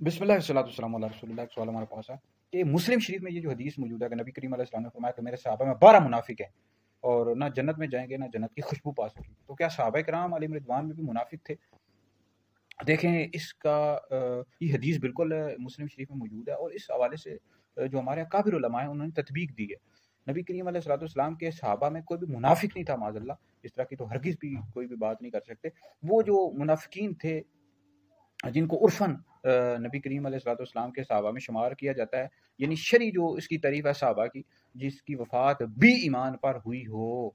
بسم اللہ والصلاۃ والسلام علی رسول اللہ۔ ایک سوال ہمارے پاس ہے کہ مسلم شریف میں یہ جو حدیث موجود ہے کہ نبی کریم علیہ السلام نے فرمایا کہ میرے صحابہ میں 12 منافق ہیں اور نہ جنت میں جائیں گے نہ جنت کی خوشبو پا سکیں گے، تو کیا صحابہ کرام علیہم رضوان میں بھی منافق تھے؟ دیکھیں اس کا یہ حدیث بالکل مسلم شریف میں موجود ہے، اور اس حوالے سے جو ہمارے اکابر علماء ہیں انہوں نے تطبیق دی ہے۔ نبی کریم علیہ الصلوۃ والسلام کے صحابہ میں کوئی بھی منافق نہیں تھا، معاذ اللہ، اس طرح کی تو ہرگز بھی کوئی بھی بات نہیں کر سکتے۔ وہ جو منافقین تھے جن کو عرفاً نبی کریم علیہ الصلوۃ والسلام کے صحابہ میں شمار کیا جاتا ہے، یعنی شرعی جو اس کی تعریف ہے صحابہ کی، جس کی وفات بھی ایمان پر ہوئی ہو،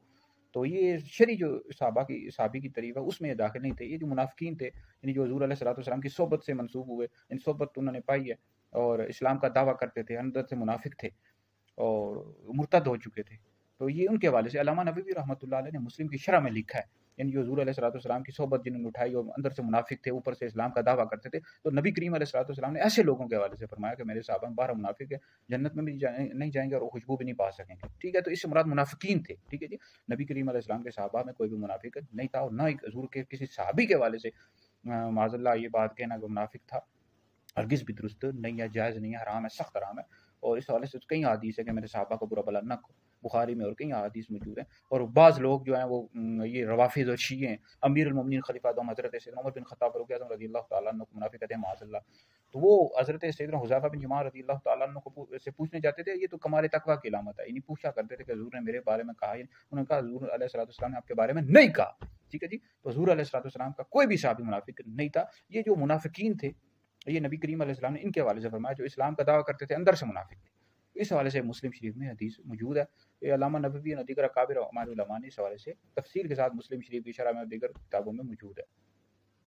تو یہ شرعی جو صحابی کی تعریف ہے اس میں یہ داخل نہیں تھے۔ یہ جو منافقین تھے، یعنی جو حضور علیہ الصلوۃ والسلام کی صحبت سے منسوب ہوئے، ان صحبت انہوں نے پائی ہے اور اسلام کا دعویٰ کرتے تھے، اندر سے منافق تھے اور مرتد ہو چکے تھے، تو یہ ان کے حوالے سے علامہ نووی رحمۃ اللہ علیہ نے مسلم کی شرح میں لکھا ہے، یعنی جو حضور علیہ الصلوۃ والسلام کی صحبت جنہوں نے اٹھائی اور اندر سے منافق تھے، اوپر سے اسلام کا دعویٰ کرتے تھے، تو نبی کریم علیہ الصلوۃ والسلام نے ایسے لوگوں کے حوالے سے فرمایا کہ میرے صحابہ میں 12 منافق ہیں، جنت میں بھی نہیں جائیں گے اور وہ خوشبو بھی نہیں پا سکیں گے، ٹھیک ہے؟ تو اس سے مراد منافقین تھے، ٹھیک ہے جی۔ نبی کریم علیہ السلام کے صحابہ میں کوئی بھی منافق نہیں تھا، اور نہ ہی حضور کے کسی صحابی کے حوالے سے معاذ اللہ یہ بات کہنا کہ منافق تھا، ہرگز بھی درست نہیں ہے، جائز نہیں ہے، حرام ہے، سخت حرام ہے۔ اور اس حوالے سے کئی احادیث ہے کہ میرے صحابہ کو برا بلا نہ کہو، بخاری میں اور کئی احادیث موجود ہیں۔ اور بعض لوگ جو ہیں وہ یہ روافض اور شیعہ ہیں، امیر المومنین خلیفہ دوم حضرت سیدنا عمر بن خطاب فاروق اعظم رضی اللہ تعالیٰ عنہ کو منافق کہتے ہیں، معاذ اللہ۔ تو وہ حضرت سیدنا حذیفہ بن یمان رضی اللہ تعالیٰ عنہ کو سے پوچھنے جاتے تھے، یہ تو کمال تقویٰ کی علامت ہے، یعنی پوچھا کرتے تھے کہ حضور نے میرے بارے میں کہا، انہوں نے کہا حضور علیہ الصلوۃ والسلام نے آپ کے بارے میں نہیں کہا، ٹھیک ہے جی۔ تو حضور علیہ الصلوۃ والسلام کا کوئی بھی صحابی منافق نہیں تھا۔ یہ جو منافقین تھے، یہ نبی کریم علیہ السلام نے ان کے حوالے سے فرمایا جو اسلام کا دعویٰ کرتے تھے، اندر سے منافق تھے۔ اس حوالے سے مسلم شریف میں حدیث موجود ہے۔ یہ علامہ نووی اور دیگر اکابر علماء نے اس حوالے سے تفصیل کے ساتھ مسلم شریف کی شرح میں اور دیگر کتابوں میں موجود ہے۔